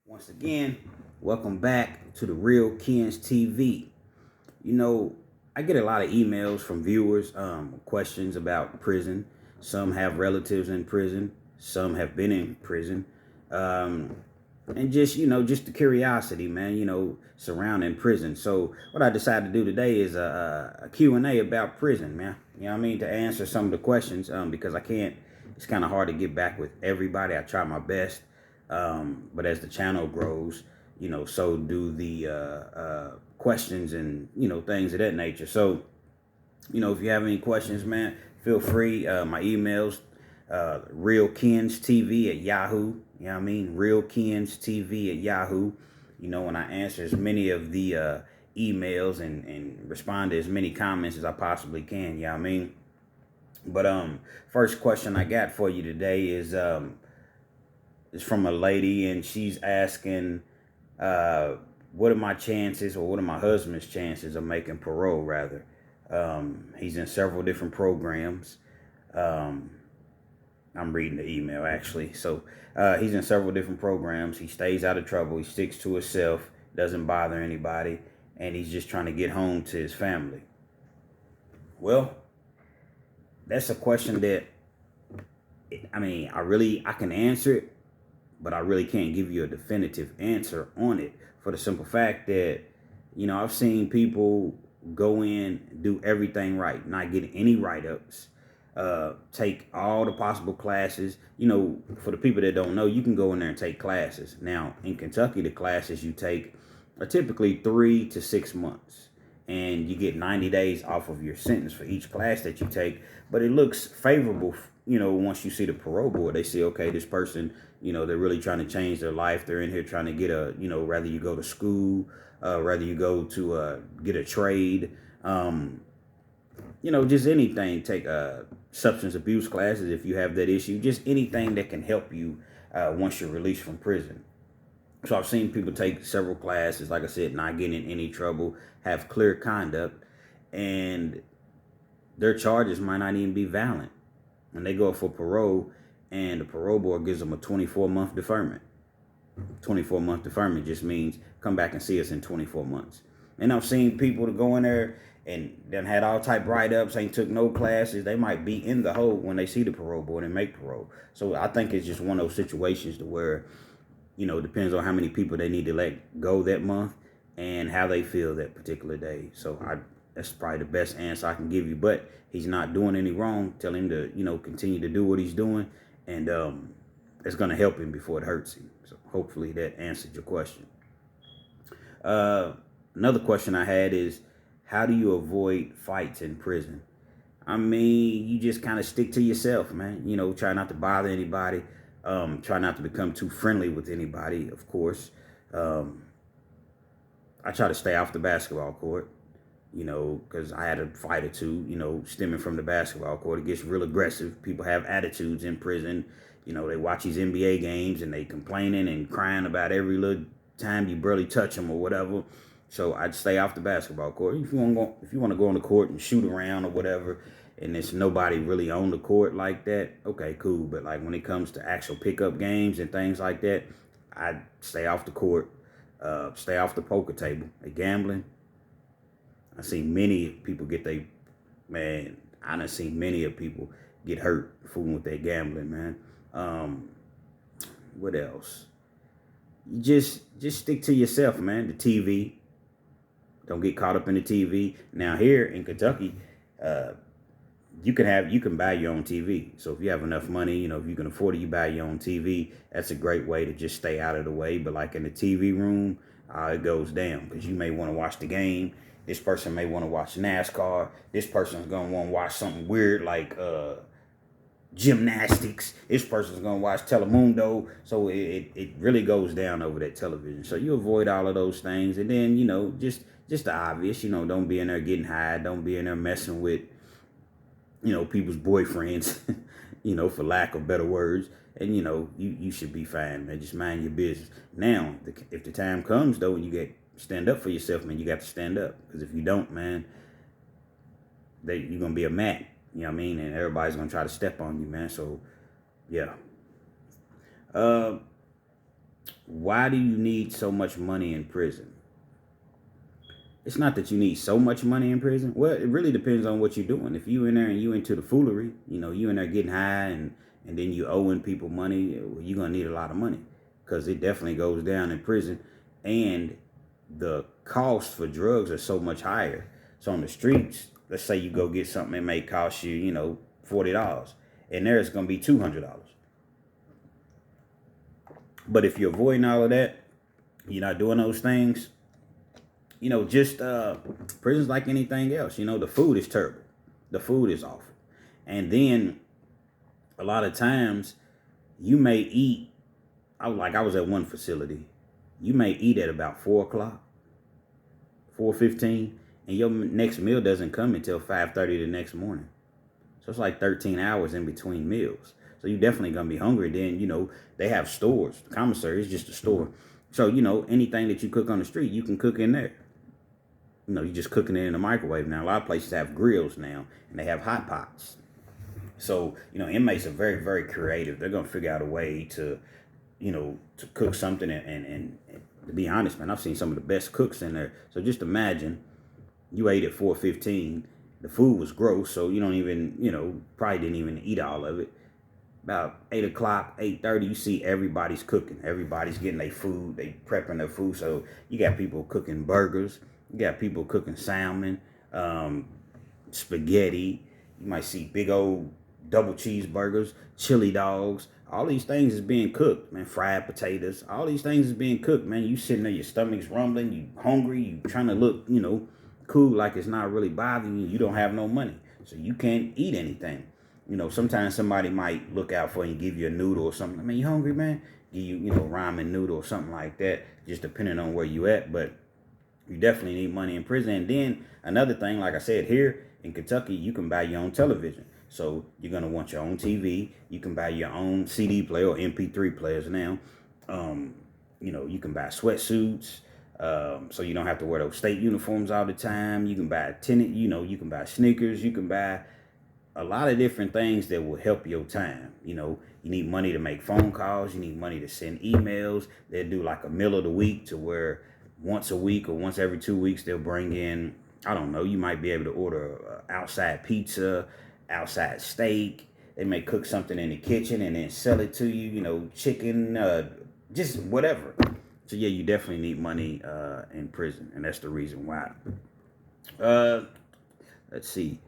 Once again, welcome back to the Real Kens TV. You know, I get a lot of emails from viewers, questions about prison. Some have relatives in prison, some have been in prison. Um, and just, just the curiosity, man, surrounding prison. So what I decided to do today is a Q&A about prison, man. You know what I mean? To answer some of the questions, because I can't, it's kind of hard to get back with everybody. I try my best. But as the channel grows, so do the questions and, things of that nature. So, if you have any questions, man, feel free. My emails, realkenstv at Yahoo. You know what I mean? Realkenstv at Yahoo. And I answer as many of the emails and respond to as many comments as I possibly can. You know what I mean? But first question I got for you today is from a lady, and she's asking, what are my chances, or what are my husband's chances of making parole, rather? He's in several different programs. Um, I'm reading the email, actually. So he's in several different programs. He stays out of trouble. He sticks to himself, doesn't bother anybody, and he's just trying to get home to his family. Well, that's a question that, I can answer it, but I really can't give you a definitive answer on it, for the simple fact that, I've seen people go in, do everything right, not get any write-ups, take all the possible classes. For the people that don't know, you can go in there and take classes. Now, in Kentucky, the classes you take are typically 3 to 6 months, and you get 90 days off of your sentence for each class that you take. But it looks favorable, once you see the parole board. They see, okay, this person, they're really trying to change their life. They're in here trying to get rather you go to school, rather you go to get a trade, just anything. Take substance abuse classes if you have that issue. Just anything that can help you once you're released from prison. So I've seen people take several classes, like I said, not getting in any trouble, have clear conduct, and their charges might not even be valid. And they go for parole, and the parole board gives them a 24-month deferment. 24-month deferment just means come back and see us in 24 months. And I've seen people to go in there and then had all type write-ups, ain't took no classes. They might be in the hole when they see the parole board and make parole. So I think it's just one of those situations to where, it depends on how many people they need to let go that month and how they feel that particular day. So that's probably the best answer I can give you. But he's not doing any wrong. Tell him to, continue to do what he's doing, and it's going to help him before it hurts him. So hopefully that answered your question. Another question I had is, how do you avoid fights in prison? You just kind of stick to yourself, man. Try not to bother anybody. Try not to become too friendly with anybody, of course. I try to stay off the basketball court, because I had a fight or two, stemming from the basketball court. It gets real aggressive. People have attitudes in prison. They watch these NBA games and they complaining and crying about every little time you barely touch them or whatever. So I'd stay off the basketball court. If you want to go on the court and shoot around or whatever, and there's nobody really on the court like that, okay, cool. But like when it comes to actual pickup games and things like that, I stay off the court, stay off the poker table. Gambling, I seen many people I done seen many of people get hurt fooling with their gambling, man. What else? You just stick to yourself, man. The TV. Don't get caught up in the TV. Now here in Kentucky, you can buy your own TV. So if you have enough money, if you can afford it, you buy your own TV. That's a great way to just stay out of the way. But like in the TV room, it goes down, because you may want to watch the game. This person may want to watch NASCAR. This person's gonna want to watch something weird like gymnastics. This person's gonna watch Telemundo. So it really goes down over that television. So you avoid all of those things, and then just the obvious. Don't be in there getting high. Don't be in there messing with people's boyfriends, for lack of better words. And, you should be fine, man. Just mind your business. Now, if the time comes, though, and you stand up for yourself, man, you got to stand up. Because if you don't, man, you're going to be a mat, you know what I mean? And everybody's going to try to step on you, man. So, yeah. Why do you need so much money in prison? It's not that you need so much money in prison. Well, it really depends on what you're doing. If you in there and you into the foolery, you in there getting high and then you owing people money, well, you're gonna need a lot of money because it definitely goes down in prison, and the cost for drugs are so much higher. So on the streets, let's say you go get something that may cost you, $40, and there it's gonna be $200. But if you're avoiding all of that, you're not doing those things, just prison's like anything else. The food is terrible. The food is awful. And then a lot of times you may eat, I was at one facility, you may eat at about 4 o'clock, 4:15, and your next meal doesn't come until 5:30 the next morning. So it's like 13 hours in between meals. So you're definitely gonna be hungry. Then, they have stores. The commissary is just a store. So, anything that you cook on the street, you can cook in there. You're just cooking it in the microwave now. A lot of places have grills now, and they have hot pots. So, inmates are very, very creative. They're going to figure out a way to, to cook something. And to be honest, man, I've seen some of the best cooks in there. So just imagine you ate at 4:15. The food was gross, so you don't even, probably didn't even eat all of it. About 8 o'clock, 8:30, you see everybody's cooking. Everybody's getting their food. They prepping their food. So you got people cooking burgers. You got people cooking salmon, spaghetti. You might see big old double cheeseburgers, chili dogs. All these things is being cooked, man. Fried potatoes. All these things is being cooked, man. You sitting there, your stomach's rumbling. You hungry. You trying to look, cool, like it's not really bothering you. You don't have no money, so you can't eat anything. Sometimes somebody might look out for you and give you a noodle or something. I mean, you hungry, man? Give you, ramen noodle or something like that, just depending on where you at. But you definitely need money in prison. And then another thing, like I said, here in Kentucky, you can buy your own television. So you're going to want your own TV. You can buy your own CD player or MP3 players now. You can buy sweatsuits. So you don't have to wear those state uniforms all the time. You can buy a tenant, you can buy sneakers. You can buy a lot of different things that will help your time. You need money to make phone calls. You need money to send emails. They'll do like a meal of the week to where once a week or once every 2 weeks, they'll bring in, I don't know, you might be able to order outside pizza, outside steak. They may cook something in the kitchen and then sell it to you, chicken, just whatever. So, yeah, you definitely need money in prison, and that's the reason why. Let's see.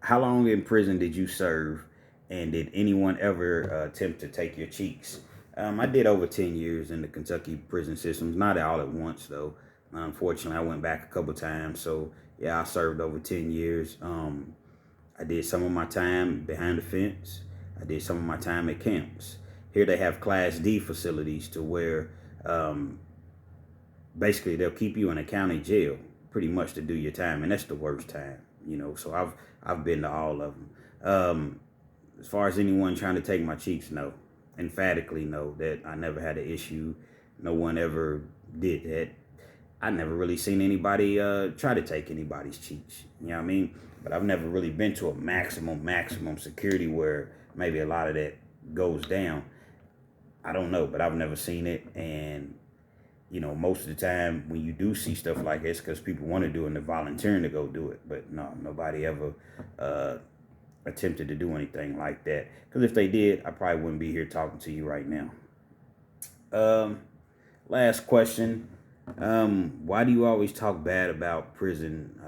How long in prison did you serve, and did anyone ever attempt to take your cheeks? I did over 10 years in the Kentucky prison systems, not all at once, though. Unfortunately, I went back a couple times. So, yeah, I served over 10 years. I did some of my time behind the fence. I did some of my time at camps. Here they have Class D facilities to where basically they'll keep you in a county jail pretty much to do your time, and that's the worst time, So I've been to all of them. As far as anyone trying to take my cheeks, no. Emphatically no, that I never had an issue. No one ever did that. I never really seen anybody try to take anybody's cheeks. You know what I mean? But I've never really been to a maximum security where maybe a lot of that goes down. I don't know, but I've never seen it. And, most of the time when you do see stuff like this, because people want to do it and they're volunteering to go do it. But no, nobody ever attempted to do anything like that. Because if they did, I probably wouldn't be here talking to you right now. Last question. Why do you always talk bad about prison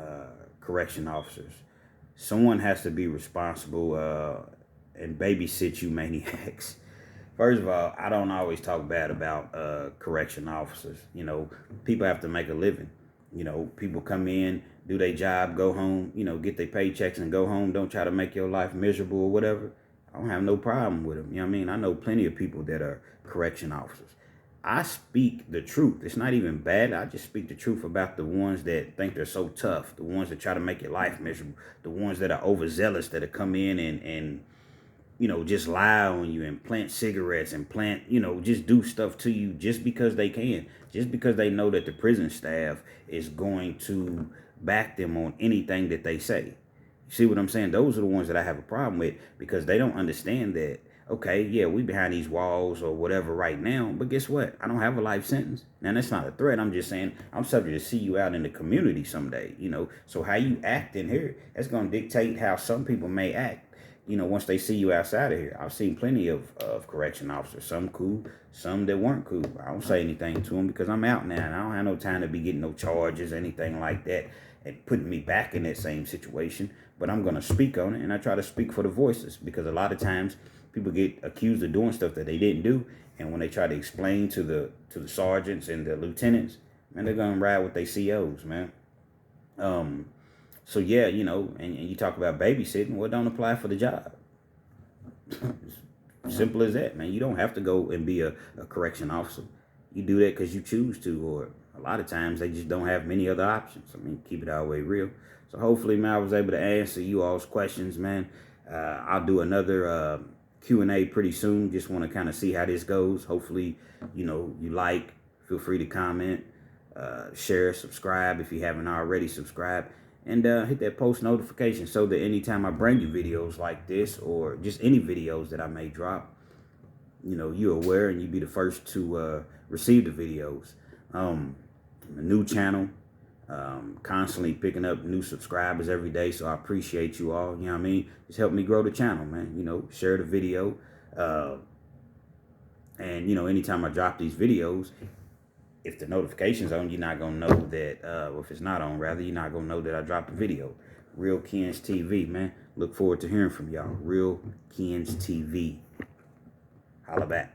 correction officers? Someone has to be responsible and babysit you maniacs. First of all, I don't always talk bad about correction officers. People have to make a living. People come in, do their job, go home, get their paychecks and go home. Don't try to make your life miserable or whatever. I don't have no problem with them. You know what I mean? I know plenty of people that are correction officers. I speak the truth. It's not even bad. I just speak the truth about the ones that think they're so tough, the ones that try to make your life miserable, the ones that are overzealous, that come in and just lie on you and plant cigarettes and just do stuff to you just because they can, just because they know that the prison staff is going to back them on anything that they say. You see what I'm saying? Those are the ones that I have a problem with, because they don't understand that okay, yeah, we behind these walls or whatever right now, but guess what? I don't have a life sentence. Now, that's not a threat. I'm just saying I'm subject to see you out in the community someday, you know. So how you act in here, that's going to dictate how some people may act, you know, once they see you outside of here. I've seen plenty of correction officers, some cool, some that weren't cool. I don't say anything to them because I'm out now, and I don't have no time to be getting no charges, anything like that, and putting me back in that same situation. But I'm going to speak on it, and I try to speak for the voices, because a lot of times people get accused of doing stuff that they didn't do, and when they try to explain to the sergeants and the lieutenants, man, they're gonna ride with their COs, man. So yeah, you know, and you talk about babysitting, well, don't apply for the job. Simple as that, man. You don't have to go and be a correction officer. You do that because you choose to, or a lot of times they just don't have many other options. I mean, keep it all the way real. So hopefully, man, I was able to answer you all's questions, man. I'll do another Q&A pretty soon. Just want to kind of see how this goes. Hopefully, you know, you like. Feel free to comment, share, subscribe if you haven't already subscribed. And hit that post notification so that anytime I bring you videos like this, or just any videos that I may drop, you know, you're aware and you be the first to receive the videos. A new channel, constantly picking up new subscribers every day, so I appreciate you all. You know what I mean? Just help me grow the channel, man. You know, share the video. And, you know, anytime I drop these videos, if the notification's on, you're not going to know that, or if it's not on, rather, you're not going to know that I dropped a video. Real Kens TV, man. Look forward to hearing from y'all. Real Kens TV. Holla back.